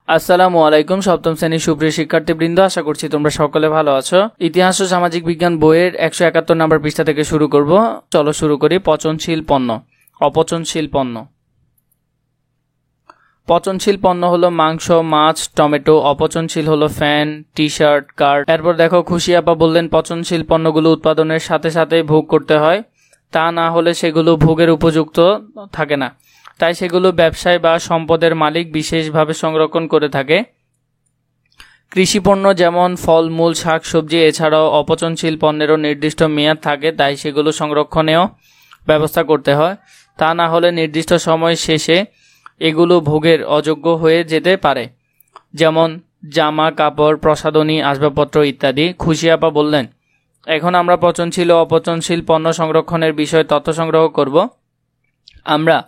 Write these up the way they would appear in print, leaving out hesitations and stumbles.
আসসালামু আলাইকুম। সপ্তম শ্রেণীর সুপ্রিয় শিক্ষার্থীবৃন্দ, আশা করছি তোমরা সকলে ভালো আছো। ইতিহাস ও সামাজিক বিজ্ঞান বইয়ের 171 নম্বর পৃষ্ঠা থেকে শুরু করব। চলো শুরু করি। পচনশীল পণ্য, অপচনশীল পণ্য। পচনশীল পণ্য হলো মাংস, মাছ, টমেটো। অপচনশীল হলো ফ্যান, টি শার্ট, কার্ড। এরপর দেখো, খুশি আপা বললেন পচনশীল পণ্যগুলো উৎপাদনের সাথে সাথে ভোগ করতে হয়, তা না হলে সেগুলো ভোগের উপযুক্ত থাকে না। তাই সেগুলো ব্যবসায় বা সম্পদের মালিক বিশেষভাবে সংরক্ষণ করে থাকে। কৃষিপণ্য যেমন ফলমূল, শাকসবজি, এছাড়াও অপচনশীল পণ্যেরও নির্দিষ্ট মেয়াদ থাকে, তাই সেগুলো সংরক্ষণেও ব্যবস্থা করতে হয়। তা না হলে নির্দিষ্ট সময় শেষে এগুলো ভোগের অযোগ্য হয়ে যেতে পারে, যেমন জামা কাপড়, প্রসাধনী, আসবাবপত্র ইত্যাদি। খুশি আপা বললেন, এখন আমরা পচনশীল ও অপচনশীল পণ্য সংরক্ষণের বিষয়ে তথ্য সংগ্রহ করব। আমরা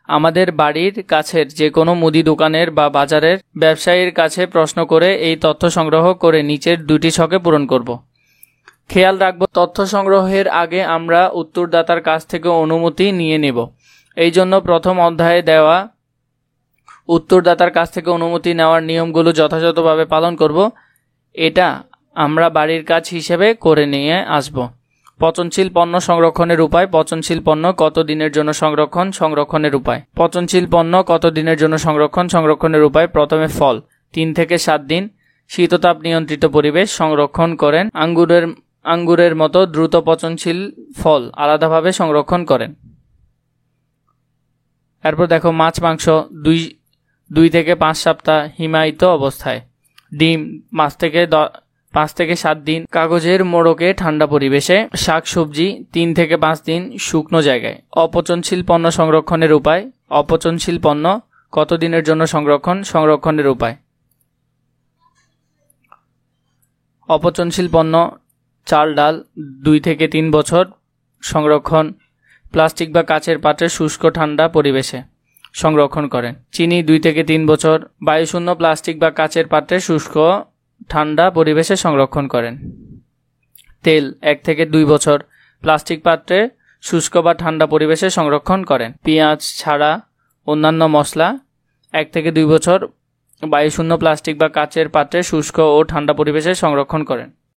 আমাদের বাড়ির কাছের যে কোনো মুদি দোকানের বা বাজারের ব্যবসায়ীর কাছে প্রশ্ন করে এই তথ্য সংগ্রহ করে নিচের দুটি ছকে পূরণ করব। খেয়াল রাখব, তথ্য সংগ্রহের আগে আমরা উত্তরদাতার কাছ থেকে অনুমতি নিয়ে নেব। এই জন্য প্রথম অধ্যায়ে দেওয়া উত্তরদাতার কাছ থেকে অনুমতি নেওয়ার নিয়মগুলো যথাযথভাবে পালন করব। এটা আমরা বাড়ির কাজ হিসেবে করে নিয়ে আসব। পচনশীল পণ্য সংরক্ষণের উপায়। পচনশীল পণ্য কত দিনের জন্য সংরক্ষণ, সংরক্ষণের উপায়। পচনশীল পণ্য কত দিনের জন্য সংরক্ষণ, সংরক্ষণের উপায়। প্রথমে ফল 3 থেকে 7 দিন শীততাপ নিয়ন্ত্রিত পরিবেশ সংরক্ষণ করেন। আঙ্গুরের মতো দ্রুত পচনশীল ফল আলাদাভাবে সংরক্ষণ করেন। এরপর দেখো, মাছ মাংস 2 থেকে 5 সপ্তাহ হিমায়িত অবস্থায়। ডিম 5 থেকে 7 দিন কাগজের মোড়কে ঠান্ডা পরিবেশে। শাকসবজি 3 থেকে 5 দিন শুকনো জায়গায়। অপচনশীল পণ্য সংরক্ষণের উপায়। অপচনশীল পণ্য কত দিনের জন্য সংরক্ষণ, সংরক্ষণের উপায়। অপচনশীল পণ্য চাল ডাল 2 থেকে 3 বছর সংরক্ষণ প্লাস্টিক বা কাচের পাত্রে শুষ্ক ঠান্ডা পরিবেশে সংরক্ষণ করেন। চিনি 2 থেকে 3 বছর বায়ুশূন্য প্লাস্টিক বা কাচের পাত্রে শুষ্ক ঠান্ডা পরিবেশে সংরক্ষণ করেন। তেল 1 থেকে 2 বছর প্লাস্টিক পাত্রে শুষ্ক বা ঠান্ডা পরিবেশে সংরক্ষণ করেন। পেঁয়াজ ছাড়া অন্যান্য মশলা 1 থেকে 2 বছর বায়ুশূন্য প্লাস্টিক বা কাচের পাত্রে শুষ্ক ও ঠান্ডা পরিবেশে সংরক্ষণ করেন।